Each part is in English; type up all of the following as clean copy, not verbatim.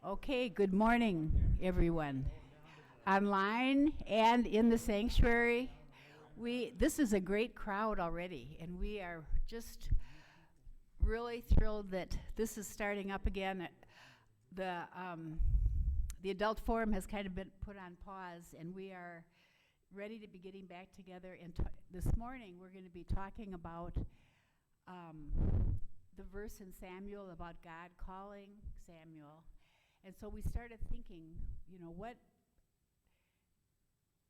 Okay, good morning, everyone. Online and in the sanctuary, this is a great crowd already, and we are just really thrilled that this is starting up again. The adult forum has kind of been put on pause, and we are ready to be getting back together. And this morning, we're going to be talking about the verse in Samuel about God calling Samuel. And so we started thinking,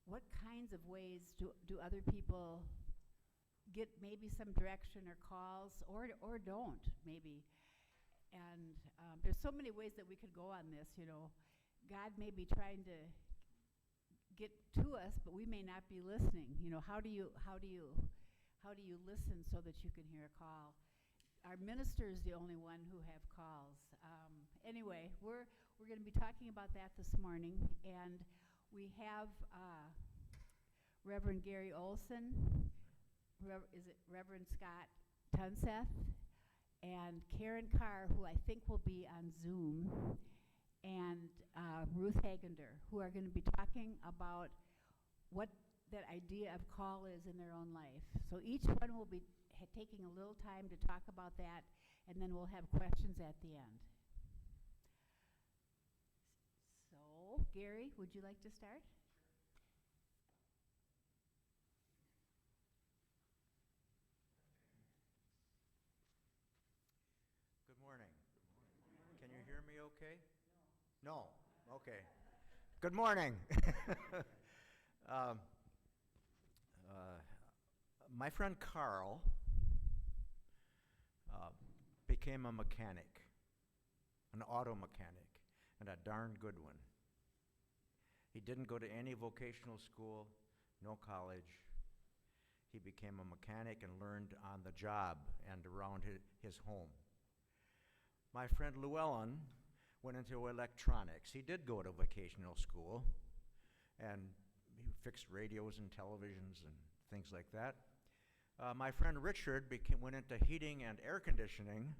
what kinds of ways do other people get maybe some direction or calls, or don't, maybe. And there's so many ways that we could go on this, God may be trying to get to us, but we may not be listening. How do you listen so that you can hear a call? Our minister is the only one who have calls. Anyway, we're going to be talking about that this morning, and we have Reverend Gary Olson, Reverend Scott Tunseth, and Karen Carr, who I think will be on Zoom, and Ruth Hagander, who are going to be talking about what that idea of call is in their own life. So each one will be taking a little time to talk about that, and then we'll have questions at the end. So, Gary, would you like to start? Good morning. Can you hear me okay? No. No? Okay. Good morning. My friend Carl became a mechanic, an auto mechanic, and a darn good one. He didn't go to any vocational school, no college. He became a mechanic and learned on the job and around his home. My friend Llewellyn went into electronics. He did go to vocational school, and he fixed radios and televisions and things like that. My friend Richard went into heating and air conditioning,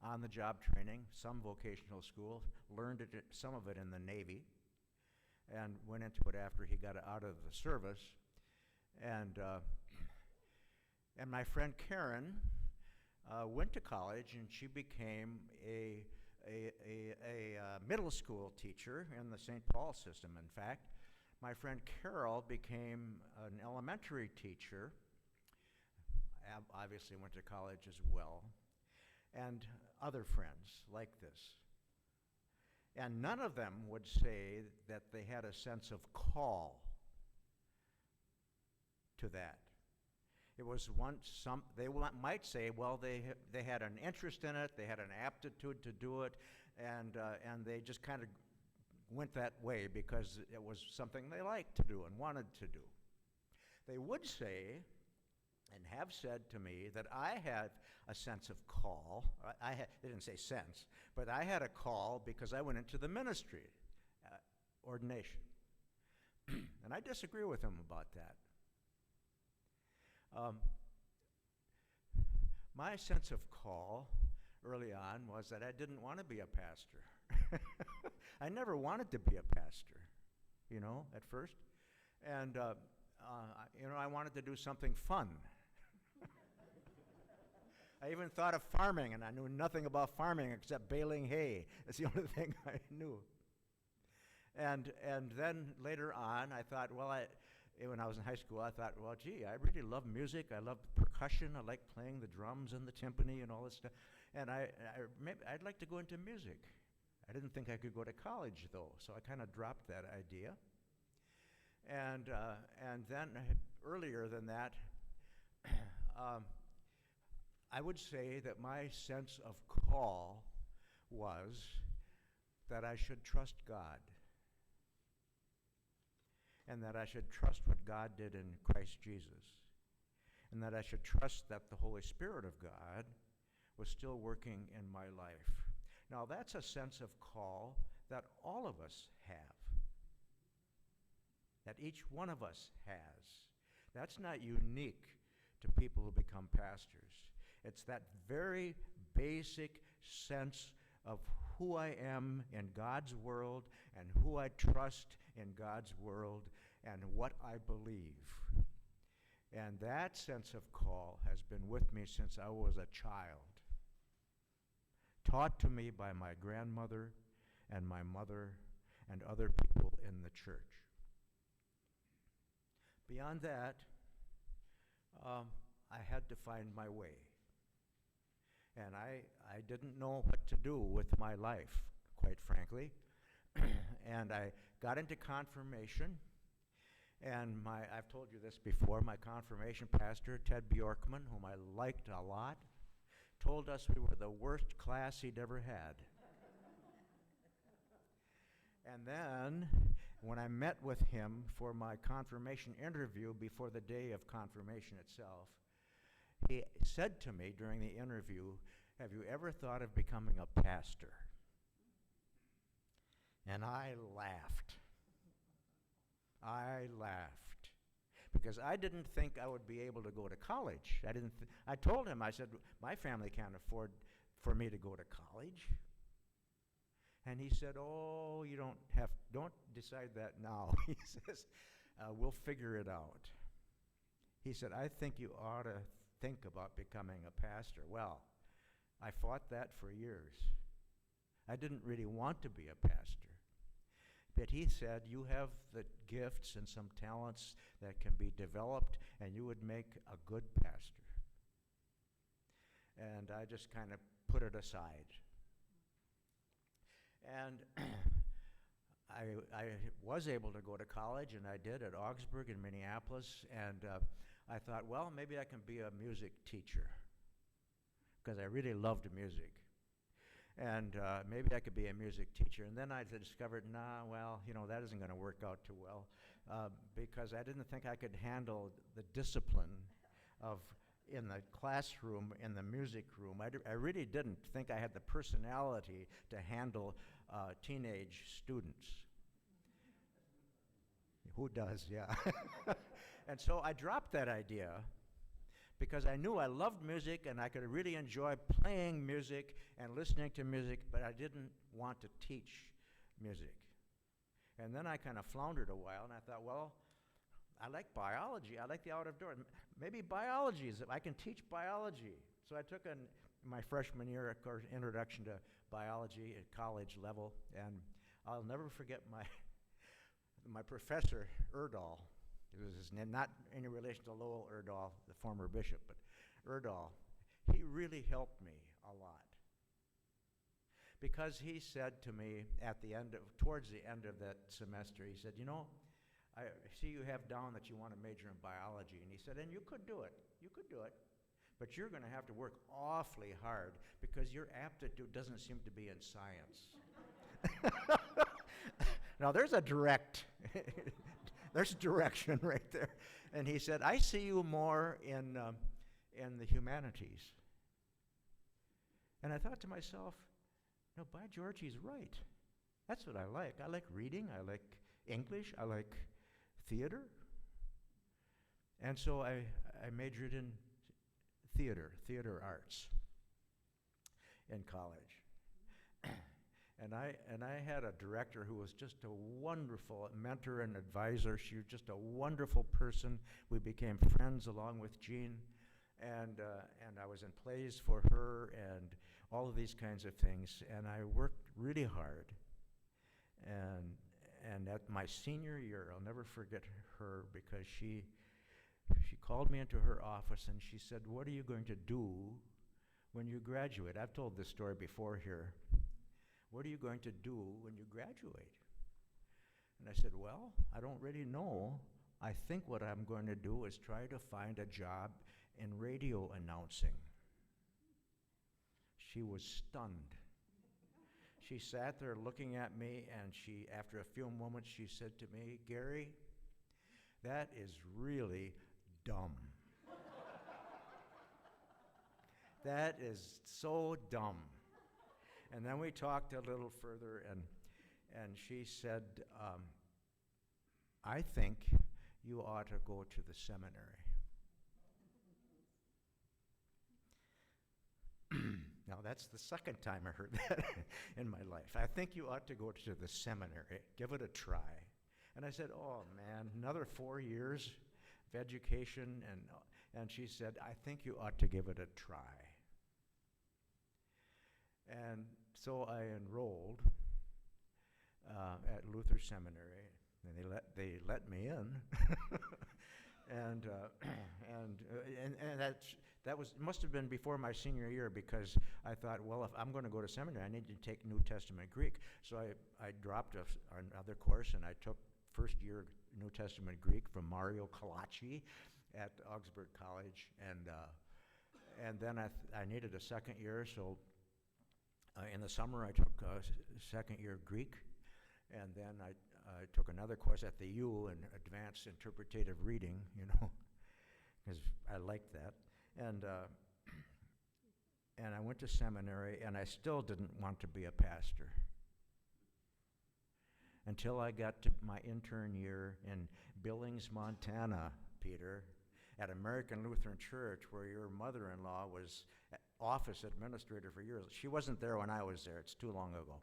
on-the-job training, some vocational school, learned some of it in the Navy, and went into it after he got out of the service. And my friend Karen went to college, and she became a middle school teacher in the St. Paul system, in fact. My friend Carol became an elementary teacher, obviously went to college as well, and other friends like this. And none of them would say that they had a sense of call to that. It was they might say, well, they had an interest in it, they had an aptitude to do it, and they just kind of went that way because it was something they liked to do and wanted to do. They would say, and have said to me, that I had a sense of call. They didn't say sense, but I had a call because I went into the ministry, ordination. And I disagree with them about that. My sense of call early on was that I didn't want to be a pastor. I never wanted to be a pastor, at first. And, I wanted to do something fun. I even thought of farming, and I knew nothing about farming except baling hay. That's the only thing I knew. And then later on, I thought, when I was in high school, I thought, well, gee, I really love music. I love percussion. I like playing the drums and the timpani and all this stuff. And I'd like to go into music. I didn't think I could go to college, though, so I kind of dropped that idea. And then earlier than that, I would say that my sense of call was that I should trust God, and that I should trust what God did in Christ Jesus, and that I should trust that the Holy Spirit of God was still working in my life. Now, that's a sense of call that all of us have, that each one of us has. That's not unique to people who become pastors. It's that very basic sense of who I am in God's world and who I trust in God's world and what I believe. And that sense of call has been with me since I was a child, taught to me by my grandmother and my mother and other people in the church. Beyond that, I had to find my way. And I didn't know what to do with my life, quite frankly. And I got into confirmation. And I've told you this before, my confirmation pastor, Ted Bjorkman, whom I liked a lot, told us we were the worst class he'd ever had. And then, when I met with him for my confirmation interview before the day of confirmation itself, he said to me during the interview, "Have you ever thought of becoming a pastor?" And I laughed. I laughed because I didn't think I would be able to go to college. I told him, I said, my family can't afford for me to go to college. And he said, "Oh, don't decide that now." He says, "We'll figure it out." He said, "I think you ought to think about becoming a pastor." Well, I fought that for years. I didn't really want to be a pastor. But he said, "You have the gifts and some talents that can be developed, and you would make a good pastor." And I just kind of put it aside. And I was able to go to college, and I did at Augsburg in Minneapolis, and I thought, well, maybe I can be a music teacher, because I really loved music. And maybe I could be a music teacher. And then I discovered, that isn't going to work out too well, because I didn't think I could handle the discipline of in the classroom, in the music room. I really didn't think I had the personality to handle teenage students. Who does, yeah. And so I dropped that idea because I knew I loved music and I could really enjoy playing music and listening to music, but I didn't want to teach music. And then I kind of floundered a while, and I thought, well, I like biology. I like the out of doors. Maybe biology is, I can teach biology. So I took my freshman year, of course, introduction to biology at college level, and I'll never forget my professor, Erdahl. It was his name, not any relation to Lowell Erdahl, the former bishop, but Erdahl. He really helped me a lot, because he said to me towards the end of that semester, he said, I see you have down that you want to major in biology. And he said, and you could do it, but you're going to have to work awfully hard because your aptitude doesn't seem to be in science. Now there's there's direction right there. And he said, I see you more in the humanities. And I thought to myself, no, by George, he's right. That's what I like. I like reading, I like English, I like theater. And so I majored in theater arts in college. And I had a director who was just a wonderful mentor and advisor. She was just a wonderful person. We became friends along with Jean, and I was in plays for her and all of these kinds of things. And I worked really hard. And at my senior year, I'll never forget her, because she called me into her office and she said, "What are you going to do when you graduate?" I've told this story before here. "What are you going to do when you graduate?" And I said, "Well, I don't really know. I think what I'm going to do is try to find a job in radio announcing." She was stunned. She sat there looking at me, and after a few moments, she said to me, "Gary, that is really dumb." That is so dumb. And then we talked a little further, and she said, "I think you ought to go to the seminary." Now, that's the second time I heard that in my life. I think you ought to go to the seminary. Give it a try. And I said, oh, man, another 4 years of education? And she said, I think you ought to give it a try. And so I enrolled at Luther Seminary, and they let me in. and that must have been before my senior year, because I thought, well, if I'm going to go to seminary, I need to take New Testament Greek. So I dropped another course, and I took first year New Testament Greek from Mario Calacci at Augsburg College, and then I needed a second year, so in the summer I took second year Greek, and then I took another course at the U in advanced interpretative reading, because I liked that, and I went to seminary, and I still didn't want to be a pastor until I got to my intern year in Billings, Montana, Peter, at American Lutheran Church, where your mother-in-law was office administrator for years. She wasn't there when I was there. It's too long ago.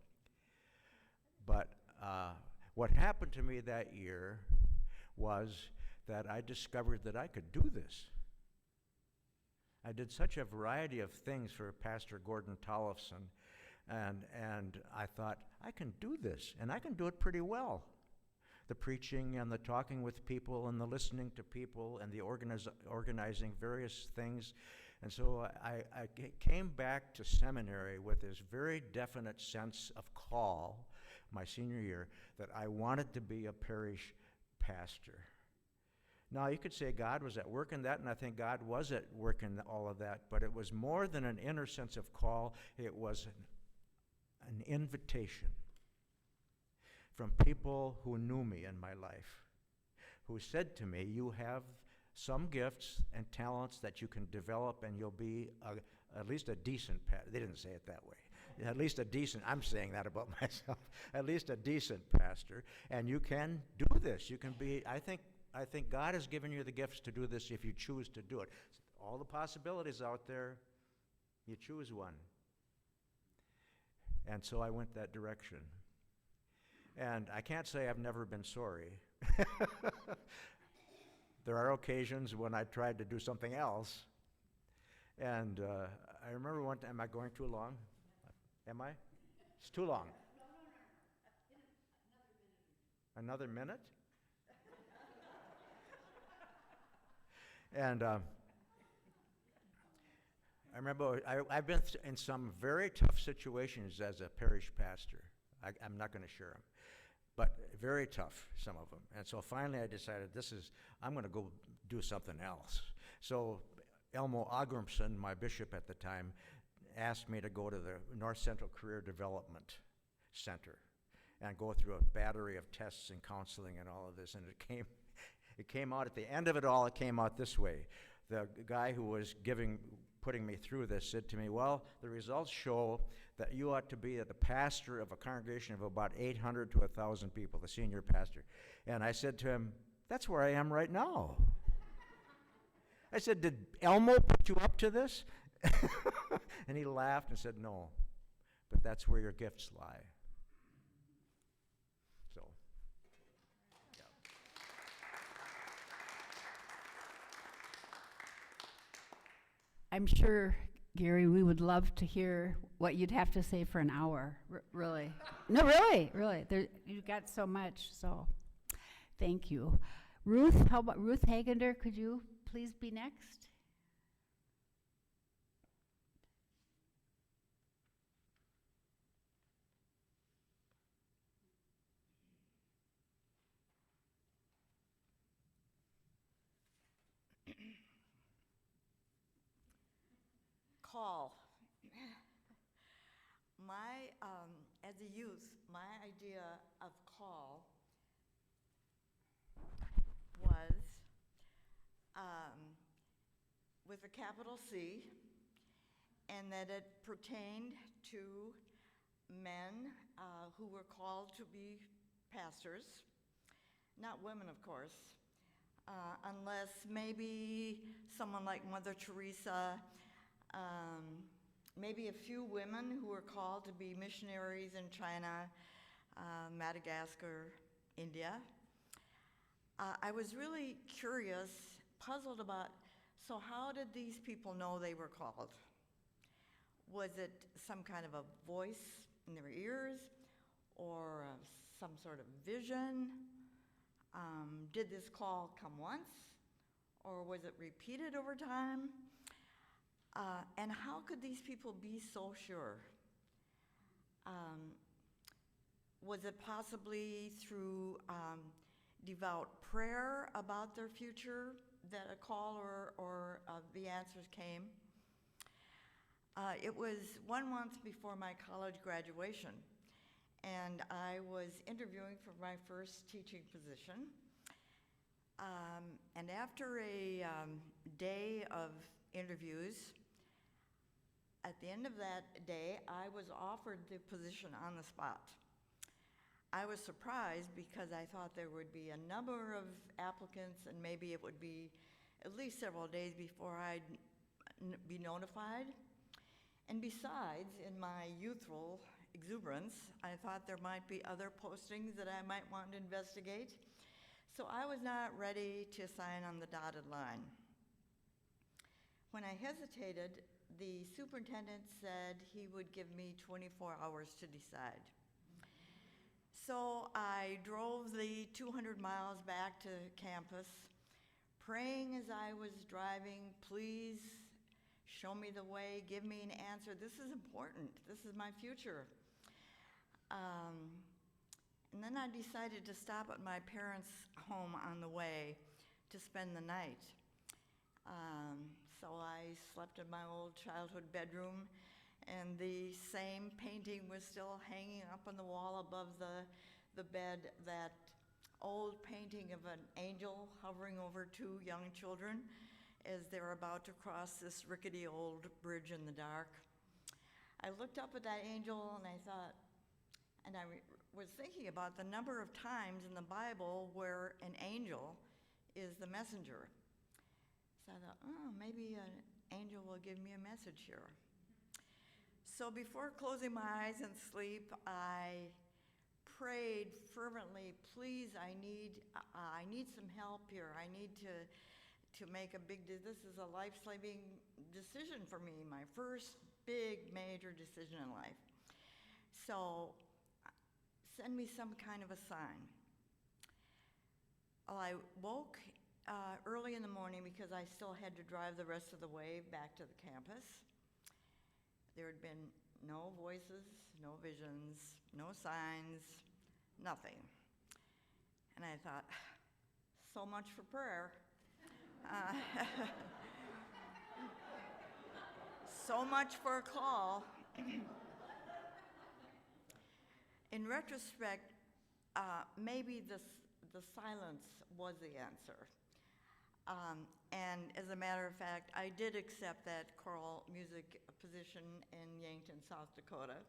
But what happened to me that year was that I discovered that I could do this. I did such a variety of things for Pastor Gordon Tollefson, and I thought, I can do this, and I can do it pretty well. The preaching and the talking with people and the listening to people and the organizing various things. And so I came back to seminary with this very definite sense of call, my senior year, that I wanted to be a parish pastor. Now, you could say God was at work in that, and I think God was at work in all of that, but it was more than an inner sense of call. It was an invitation from people who knew me in my life, who said to me, you have some gifts and talents that you can develop, and you'll be at least a decent pastor. They didn't say it that way. At least a decent, I'm saying that about myself, at least a decent pastor, and you can do this. You can be, I think God has given you the gifts to do this if you choose to do it. All the possibilities out there, you choose one. And so I went that direction. And I can't say I've never been sorry. There are occasions when I tried to do something else. And I remember one time, am I going too long? Am I? It's too long. Another minute? And I remember I've been in some very tough situations as a parish pastor. I'm not going to share them, but very tough, some of them. And so finally I decided I'm going to go do something else. So Elmo Agrimson, my bishop at the time, asked me to go to the North Central Career Development Center and go through a battery of tests and counseling and all of this, and it came out at the end of it all, it came out this way. The guy who was putting me through this said to me, well, the results show that you ought to be the pastor of a congregation of about 800 to 1,000 people, the senior pastor. And I said to him, that's where I am right now. I said, did Elmo put you up to this? And he laughed and said, no, but that's where your gifts lie. So, yeah. I'm sure, Gary, we would love to hear what you'd have to say for an hour, really. No, really. You've got so much, so thank you. Ruth, how about Ruth Hagander? Could you please be next? Call. As a youth, my idea of call was with a capital C, and that it pertained to men who were called to be pastors, not women, of course, unless maybe someone like Mother Teresa, maybe a few women who were called to be missionaries in China, Madagascar, India. I was really curious, puzzled about, so how did these people know they were called? Was it some kind of a voice in their ears, or some sort of vision? Did this call come once, or was it repeated over time? And how could these people be so sure? Was it possibly through devout prayer about their future that a call or the answers came? It was 1 month before my college graduation, and I was interviewing for my first teaching position. And after a day of interviews, at the end of that day, I was offered the position on the spot. I was surprised because I thought there would be a number of applicants and maybe it would be at least several days before I'd be notified. And besides, in my youthful exuberance, I thought there might be other postings that I might want to investigate. So I was not ready to sign on the dotted line. When I hesitated, the superintendent said he would give me 24 hours to decide. So I drove the 200 miles back to campus, praying as I was driving, please show me the way, give me an answer. This is important. This is my future. And then I decided to stop at my parents' home on the way to spend the night. So I slept in my old childhood bedroom, and the same painting was still hanging up on the wall above the bed, that old painting of an angel hovering over two young children as they're about to cross this rickety old bridge in the dark. I looked up at that angel and I thought, and I was thinking about the number of times in the Bible where an angel is the messenger. So I thought, oh, maybe an angel will give me a message here. So before closing my eyes and sleep, I prayed fervently, please, I need some help here. I need to make a big, this is a life-saving decision for me, my first big major decision in life. So send me some kind of a sign. Well, I woke early in the morning because I still had to drive the rest of the way back to the campus. There had been no voices, no visions, no signs, nothing. And I thought, so much for prayer. So much for a call. In retrospect, maybe the silence was the answer. And as a matter of fact, I did accept that choral music position in Yankton, South Dakota.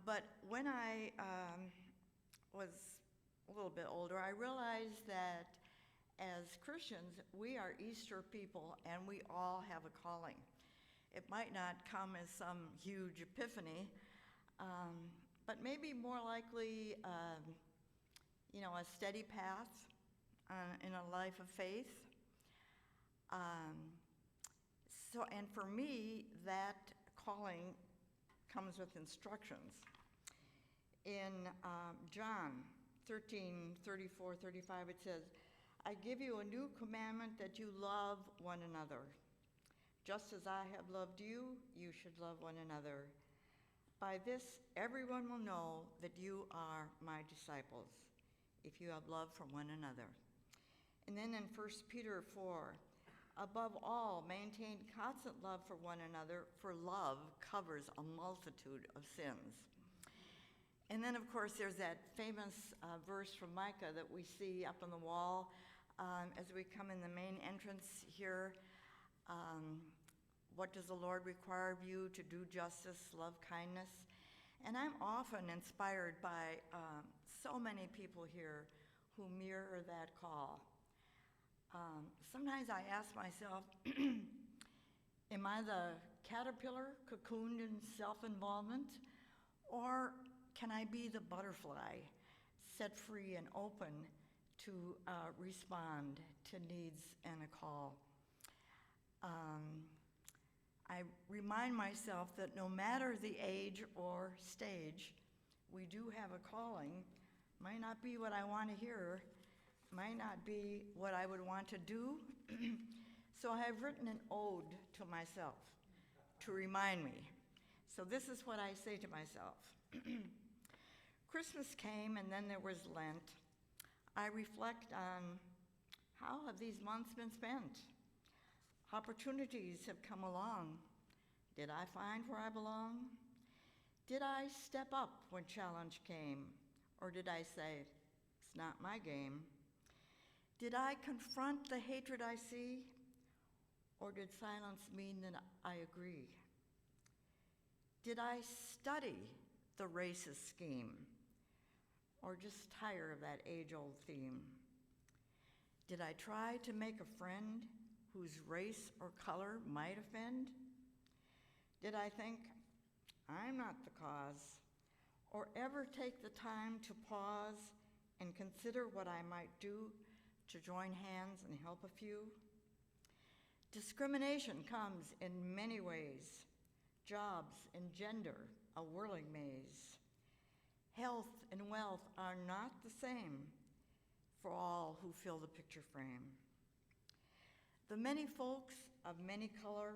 But when I was a little bit older, I realized that as Christians, we are Easter people and we all have a calling. It might not come as some huge epiphany, but maybe more likely, a steady path in a life of faith. And for me, that calling comes with instructions. In John 13:34-35, it says, I give you a new commandment that you love one another. Just as I have loved you, you should love one another. By this, everyone will know that you are my disciples, if you have love for one another. And then in 1 Peter 4, above all, maintain constant love for one another, for love covers a multitude of sins. And then, of course, there's that famous verse from Micah that we see up on the wall as we come in the main entrance here. What does the Lord require of you? To do justice, love kindness. And I'm often inspired by so many people here who mirror that call. Sometimes I ask myself, am I the caterpillar cocooned in self-involvement? Or can I be the butterfly, set free and open to respond to needs and a call? I remind myself that no matter the age or stage, we do have a calling. Might not be what I want to hear, might not be what I would want to do. So I have written an ode to myself to remind me. So this is what I say to myself. Christmas came and then there was Lent. I reflect on how have these months been spent? Opportunities have come along. Did I find where I belong? Did I step up when challenge came? Or did I say, it's not my game? Did I confront the hatred I see? Or did silence mean that I agree? Did I study the racist scheme? Or just tire of that age-old theme? Did I try to make a friend whose race or color might offend? Did I think, I'm not the cause? Or ever take the time to pause and consider what I might do to join hands and help a few? Discrimination comes in many ways. Jobs and gender, a whirling maze. Health and wealth are not the same for all who fill the picture frame. The many folks of many color,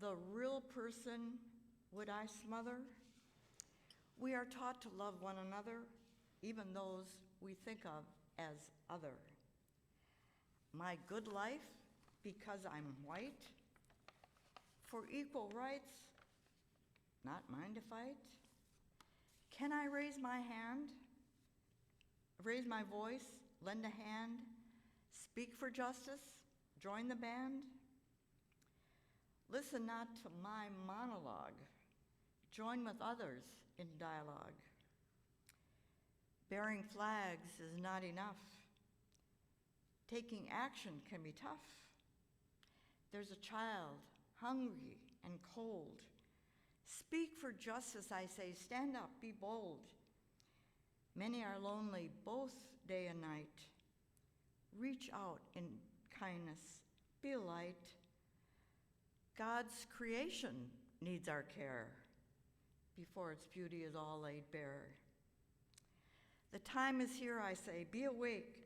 the real person would I smother? We are taught to love one another, even those we think of as other. My good life because I'm white? For equal rights, not mine to fight? Can I raise my hand, raise my voice, lend a hand, speak for justice, join the band? Listen not to my monologue, join with others in dialogue. Bearing flags is not enough. Taking action can be tough. There's a child, hungry and cold. Speak for justice, I say, stand up, be bold. Many are lonely both day and night. Reach out in kindness, be a light. God's creation needs our care before its beauty is all laid bare. The time is here, I say, be awake,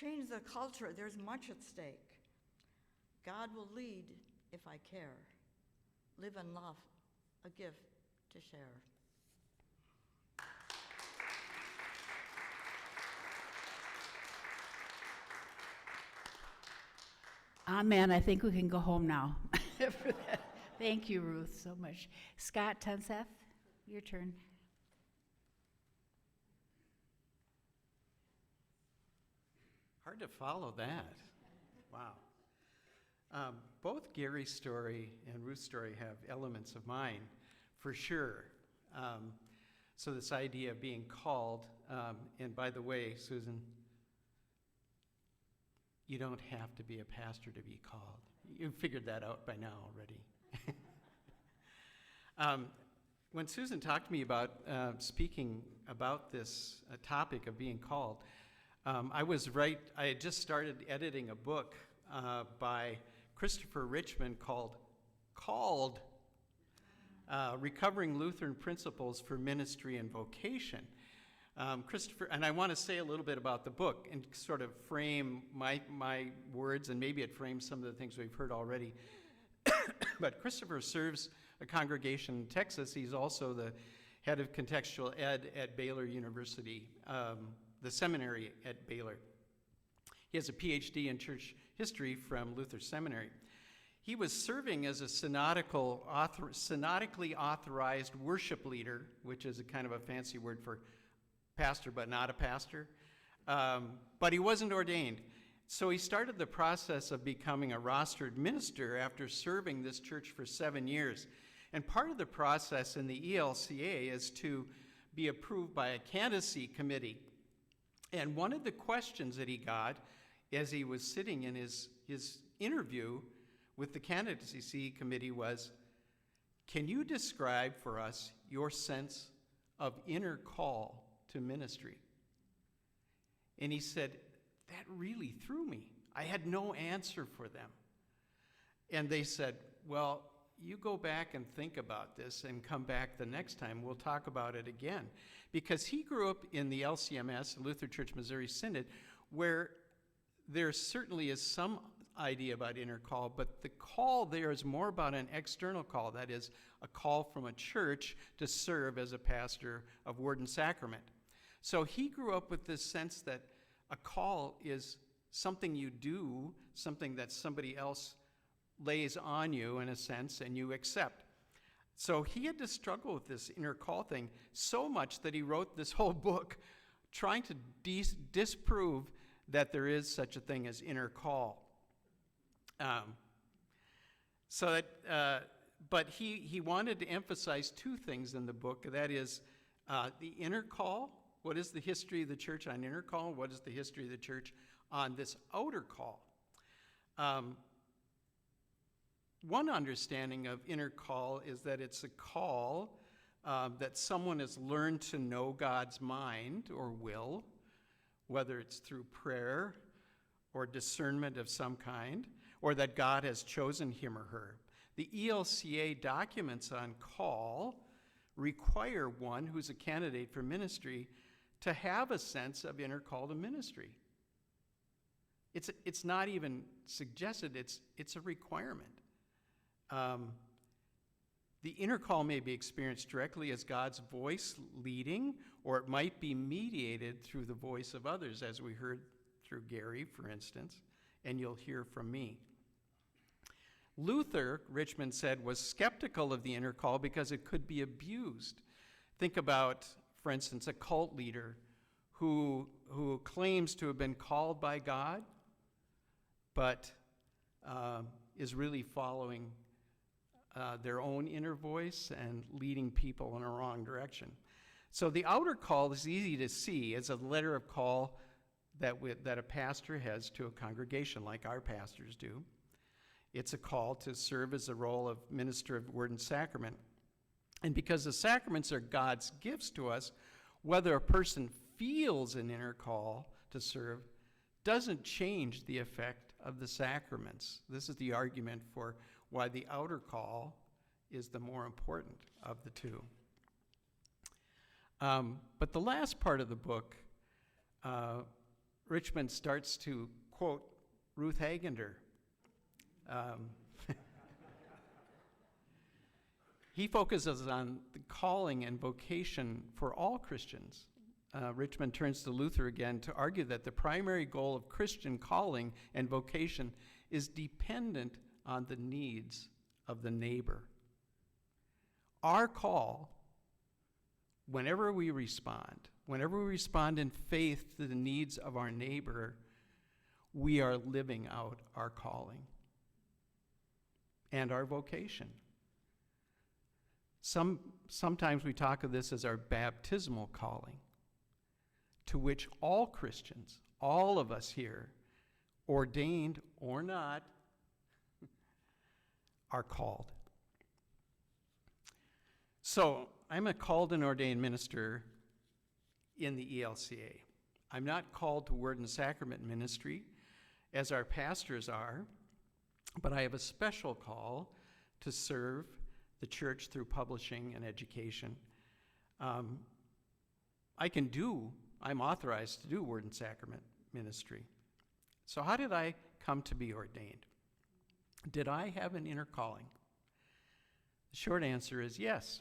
change the culture, there's much at stake. God will lead if I care. Live in love, a gift to share. Amen. I think we can go home now. Thank you, Ruth, so much. Scott Tunseth, your turn. Hard to follow that. Wow. Both Gary's story and Ruth's story have elements of mine, for sure. So this idea of being called, and by the way, Susan, you don't have to be a pastor to be called. You've figured that out by now already. When Susan talked to me about speaking about this topic of being called, I had just started editing a book by Christopher Richmond called Recovering Lutheran Principles for Ministry and Vocation. Christopher, and I want to say a little bit about the book and sort of frame my words, and maybe it frames some of the things we've heard already. But Christopher serves a congregation in Texas. He's also the head of contextual ed at Baylor University, the seminary at Baylor. He has a PhD in church history from Luther Seminary. He was serving as a synodically authorized worship leader, which is a kind of a fancy word for pastor but not a pastor. But he wasn't ordained. So he started the process of becoming a rostered minister after serving this church for 7 years. And part of the process in the ELCA is to be approved by a candidacy committee. And one of the questions that he got as he was sitting in his interview with the candidacy committee was, can you describe for us your sense of inner call to ministry? And he said, that really threw me. I had no answer for them. And they said, well, you go back and think about this and come back the next time. We'll talk about it again. Because he grew up in the LCMS, Lutheran Church Missouri Synod, where there certainly is some idea about inner call, but the call there is more about an external call. That is, a call from a church to serve as a pastor of Word and Sacrament. So he grew up with this sense that a call is something you do, something that somebody else lays on you in a sense, and you accept. So he had to struggle with this inner call thing so much that he wrote this whole book trying to disprove that there is such a thing as inner call. But he wanted to emphasize two things in the book. That is the inner call. What is the history of the church on inner call? What is the history of the church on this outer call? One understanding of inner call is that it's a call that someone has learned to know God's mind or will, whether it's through prayer or discernment of some kind, or that God has chosen him or her. The ELCA documents on call require one who's a candidate for ministry to have a sense of inner call to ministry. It's not even suggested, it's a requirement. The inner call may be experienced directly as God's voice leading, or it might be mediated through the voice of others, as we heard through Gary, for instance, and you'll hear from me. Luther, Richmond said, was skeptical of the inner call because it could be abused. Think about, for instance, a cult leader who claims to have been called by God, but is really following their own inner voice and leading people in a wrong direction. So the outer call is easy to see as a letter of call that a pastor has to a congregation, like our pastors do. It's a call to serve as the role of minister of Word and Sacrament. And because the sacraments are God's gifts to us, whether a person feels an inner call to serve doesn't change the effect of the sacraments. This is the argument for why the outer call is the more important of the two. But the last part of the book, Richmond starts to quote Ruth Hagander. He focuses on the calling and vocation for all Christians. Richmond turns to Luther again to argue that the primary goal of Christian calling and vocation is dependent on the needs of the neighbor. Our call, whenever we respond in faith to the needs of our neighbor, we are living out our calling and our vocation. Sometimes we talk of this as our baptismal calling, to which all Christians, all of us here, ordained or not, are called. So, I'm a called and ordained minister in the ELCA. I'm not called to Word and Sacrament ministry, as our pastors are, but I have a special call to serve the church through publishing and education. I'm authorized to do Word and Sacrament ministry. So how did I come to be ordained? Did I have an inner calling? The short answer is yes.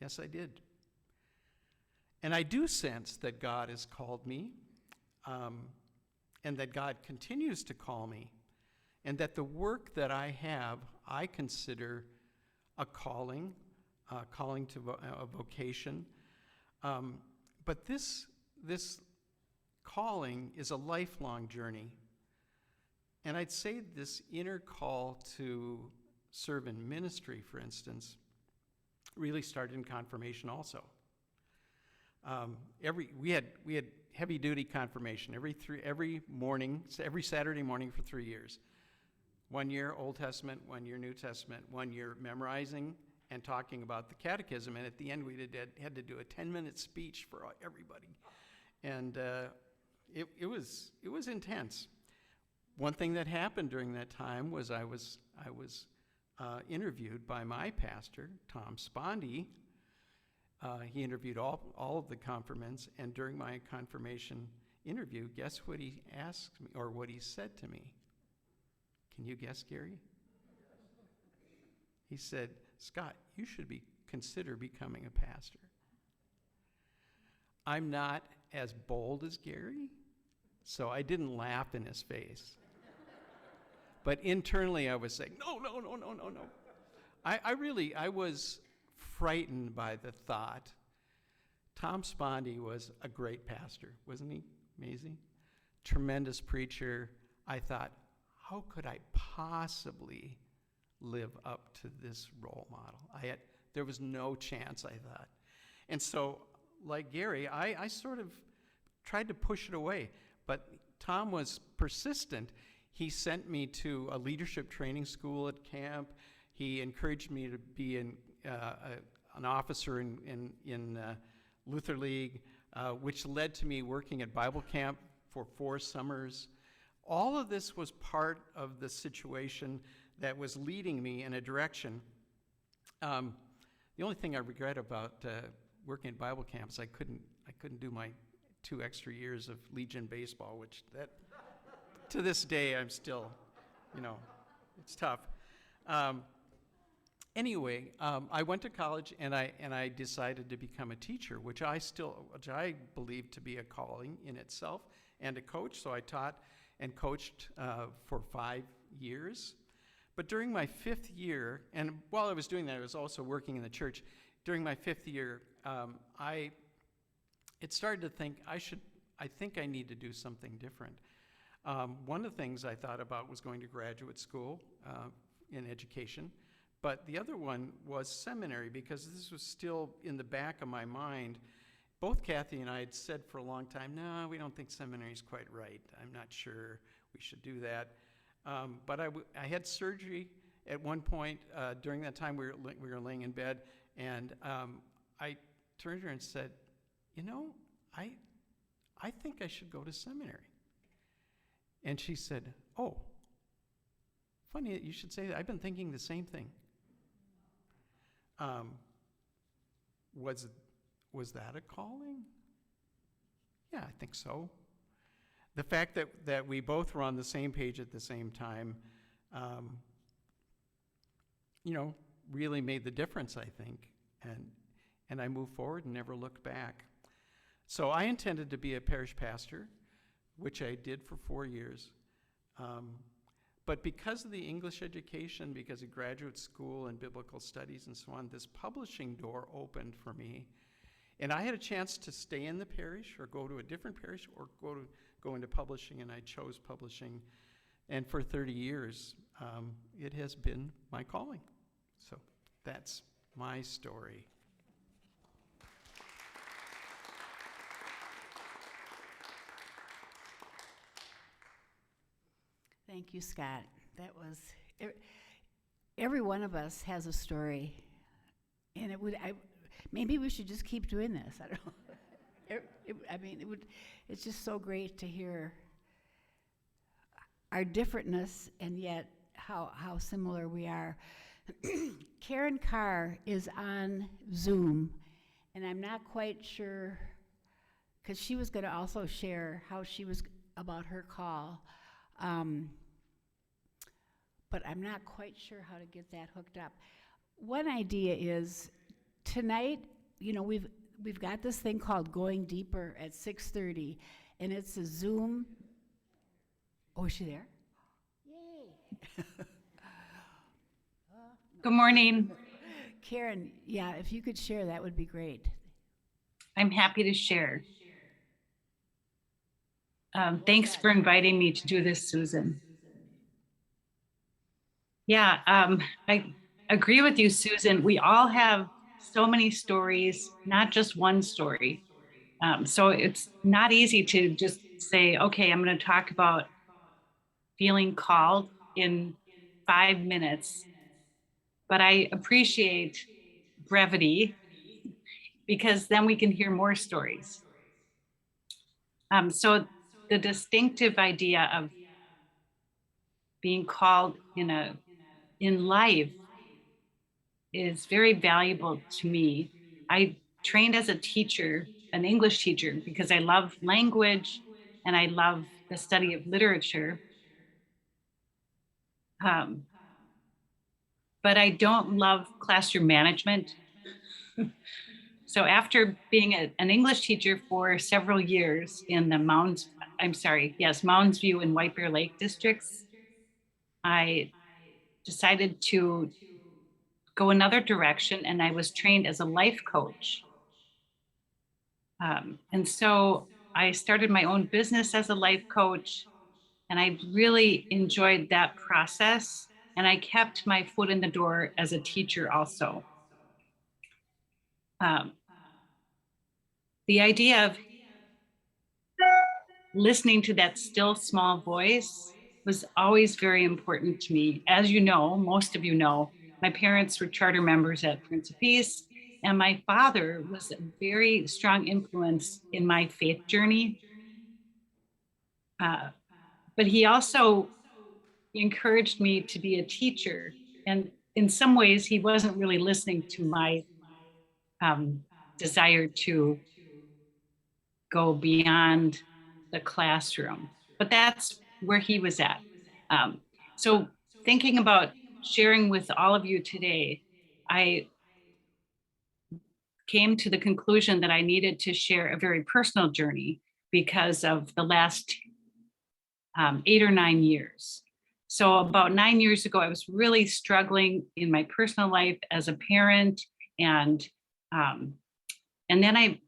Yes, I did. And I do sense that God has called me, and that God continues to call me, and that the work that I have, I consider a calling to a vocation. But this calling is a lifelong journey. And I'd say this inner call to serve in ministry, for instance, really started in confirmation also. We had heavy duty confirmation every morning, every Saturday morning for 3 years. 1 year Old Testament, 1 year New Testament, 1 year memorizing and talking about the catechism. And at the end, we had to do a 10-minute speech for everybody. And it was intense. One thing that happened during that time was I was interviewed by my pastor, Tom Spondy. He interviewed all of the confirmants, and during my confirmation interview, guess what he asked me, or what he said to me? Can you guess, Gary? He said, Scott, you should consider becoming a pastor. I'm not as bold as Gary, so I didn't laugh in his face. But internally, I was saying, no. I was frightened by the thought. Tom Spondy was a great pastor, wasn't he? Amazing. Tremendous preacher. I thought, how could I possibly live up to this role model? There was no chance, I thought. And so, like Gary, I sort of tried to push it away. But Tom was persistent. He sent me to a leadership training school at camp. He encouraged me to be an officer in Luther League, which led to me working at Bible camp for 4 summers. All of this was part of the situation that was leading me in a direction. The only thing I regret about working at Bible camp is I couldn't do my 2 extra years of Legion baseball, which that to this day I'm still, it's tough. Anyway, I went to college and I decided to become a teacher, which I believe to be a calling in itself, and a coach. So I taught and coached for 5 years. But during my 5th year, and while I was doing that, I was also working in the church. During my 5th year, I started to think I think I need to do something different. One of the things I thought about was going to graduate school in education, but the other one was seminary, because this was still in the back of my mind. Both Kathy and I had said for a long time, no, we don't think seminary is quite right. I'm not sure we should do that. But I had surgery at one point during that time. We were laying in bed, and I turned to her and said, I think I should go to seminary. And she said, oh, funny that you should say that. I've been thinking the same thing. Was that a calling? Yeah, I think so. The fact that we both were on the same page at the same time, really made the difference, I think. And I moved forward and never looked back. So I intended to be a parish pastor, which I did for 4 years. But because of the English education, because of graduate school and biblical studies and so on, this publishing door opened for me. And I had a chance to stay in the parish or go to a different parish or go into publishing, and I chose publishing. And for 30 years, it has been my calling. So that's my story. Thank you, Scott. That was, every one of us has a story, and maybe we should just keep doing this. I don't know. It's just so great to hear our differentness and yet how similar we are. Karen Carr is on Zoom, and I'm not quite sure, because she was going to also share how she was about her call. But I'm not quite sure how to get that hooked up. One idea is tonight, we've got this thing called Going Deeper at 6:30, and it's a Zoom. Oh, is she there? Yay! Good morning. Karen, yeah, if you could share, that would be great. I'm happy to share. Thanks for inviting me to do this, Susan. Yeah, I agree with you, Susan. We all have so many stories, not just one story. So it's not easy to just say, okay, I'm going to talk about feeling called in 5 minutes, but I appreciate brevity because then we can hear more stories. So the distinctive idea of being called in life is very valuable to me. I trained as a teacher, an English teacher, because I love language and I love the study of literature. Um, but I don't love classroom management. So after being an English teacher for several years in the Mounds View and White Bear Lake districts, I decided to go another direction and I was trained as a life coach. And so I started my own business as a life coach and I really enjoyed that process. And I kept my foot in the door as a teacher also. Um, the idea of listening to that still small voice was always very important to me. As you know, most of you know, my parents were charter members at Prince of Peace, and my father was a very strong influence in my faith journey. But he also encouraged me to be a teacher. And in some ways, he wasn't really listening to my um, desire to go beyond the classroom. But that's where he was at. Um, so thinking about sharing with all of you today, I came to the conclusion that I needed to share a very personal journey because of the last 8 or 9 years. So about 9 years ago, I was really struggling in my personal life as a parent, and then I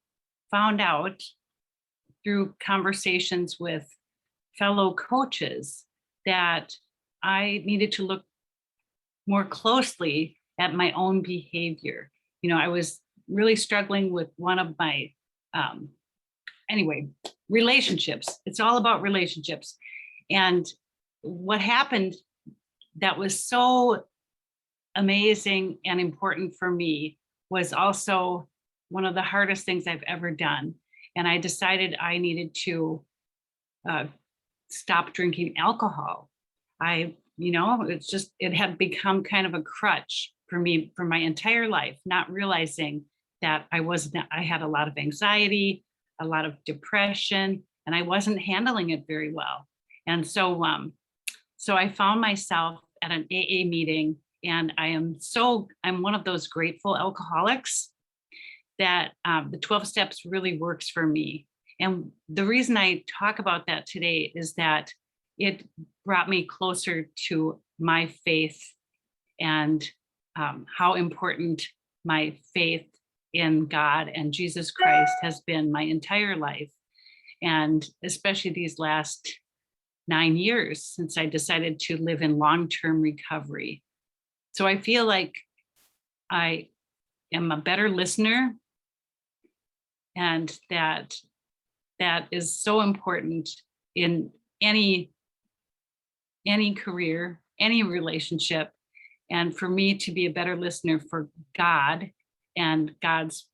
found out through conversations with fellow coaches that I needed to look more closely at my own behavior. I was really struggling with one of my, relationships. It's all about relationships. And what happened that was so amazing and important for me was also one of the hardest things I've ever done. And I decided I needed to stop drinking alcohol. It had become kind of a crutch for me for my entire life, not realizing that I had a lot of anxiety, a lot of depression, and I wasn't handling it very well. And so I found myself at an AA meeting, and I'm one of those grateful alcoholics that the 12 steps really works for me. And the reason I talk about that today is that it brought me closer to my faith and how important my faith in God and Jesus Christ has been my entire life. And especially these last 9 years since I decided to live in long-term recovery. So I feel like I am a better listener, and that is so important in any career, any relationship. And for me to be a better listener for God and God's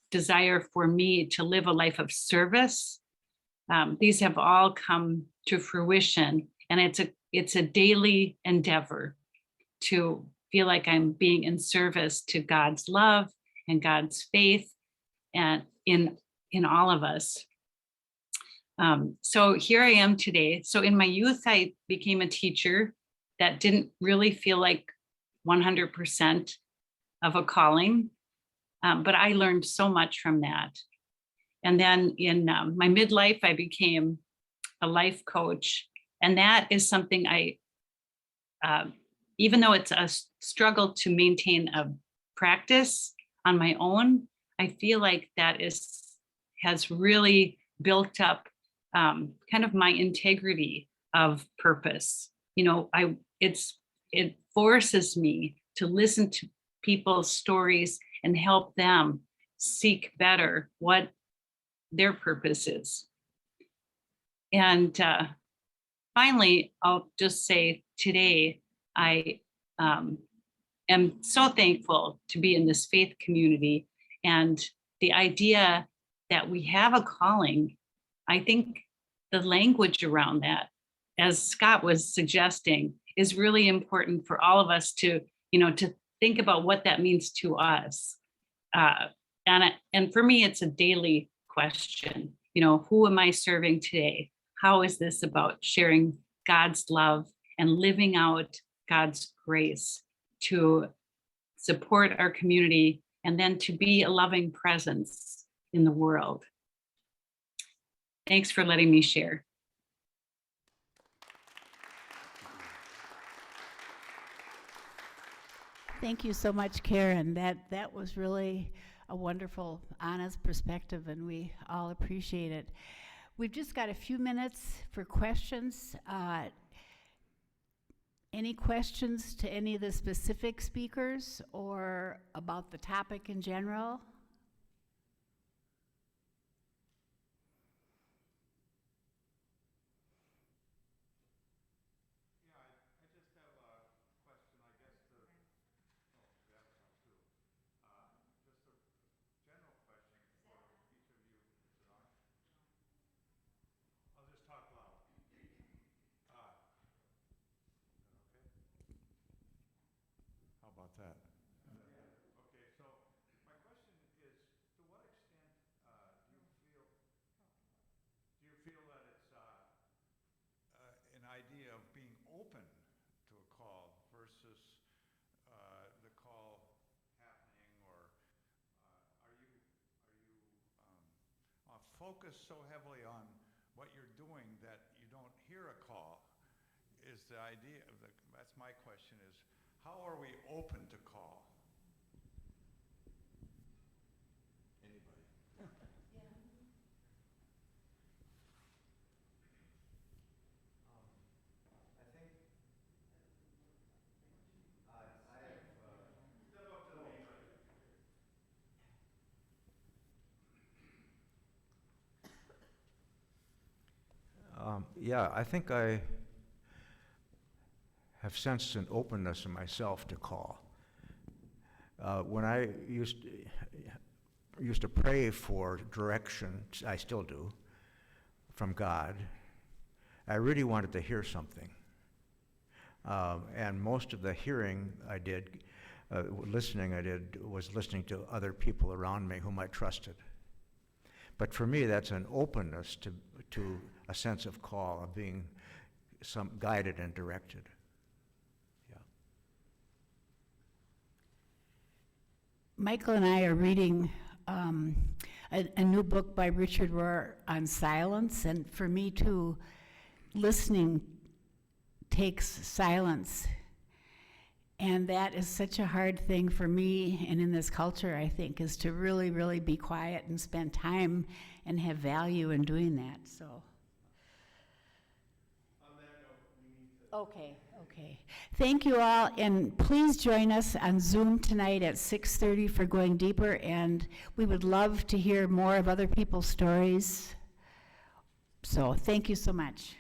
desire for me to live a life of service, these have all come to fruition. And it's a daily endeavor to feel like I'm being in service to God's love and God's faith and in all of us. So here I am today. So in my youth, I became a teacher. That didn't really feel like 100% of a calling, but I learned so much from that. And then in my midlife, I became a life coach. And that is something even though it's a struggle to maintain a practice on my own, I feel like that has really built up kind of my integrity of purpose. It forces me to listen to people's stories and help them seek better what their purpose is. And finally, I'll just say today, I am so thankful to be in this faith community, and the idea that we have a calling. I think the language around that, as Scott was suggesting, is really important for all of us to, to think about what that means to us. And for me, it's a daily question. Who am I serving today? How is this about sharing God's love and living out God's grace to support our community and then to be a loving presence in the world? Thanks for letting me share. Thank you so much, Karen. That was really a wonderful, honest perspective, and we all appreciate it. We've just got a few minutes for questions. Any questions to any of the specific speakers or about the topic in general? How about that? Okay, so my question is, to what extent do you feel that it's an idea of being open to a call versus the call happening, or are you focused so heavily on what you're doing that you don't hear a call? Is the idea of that's my question, is how are we open to call? Anybody? I think I have step up to the mic. Yeah, I think I have sensed an openness in myself to call. When I used to pray for direction, I still do, from God, I really wanted to hear something. And most of the hearing I did, listening I did, was listening to other people around me whom I trusted. But for me, that's an openness to a sense of call, of being guided and directed. Michael and I are reading a new book by Richard Rohr on silence, and for me too, listening takes silence, and that is such a hard thing for me and in this culture, I think, is to really, really be quiet and spend time and have value in doing that. So on that note, we need to okay. Thank you all, and please join us on Zoom tonight at 6:30 for Going Deeper, and we would love to hear more of other people's stories. So thank you so much.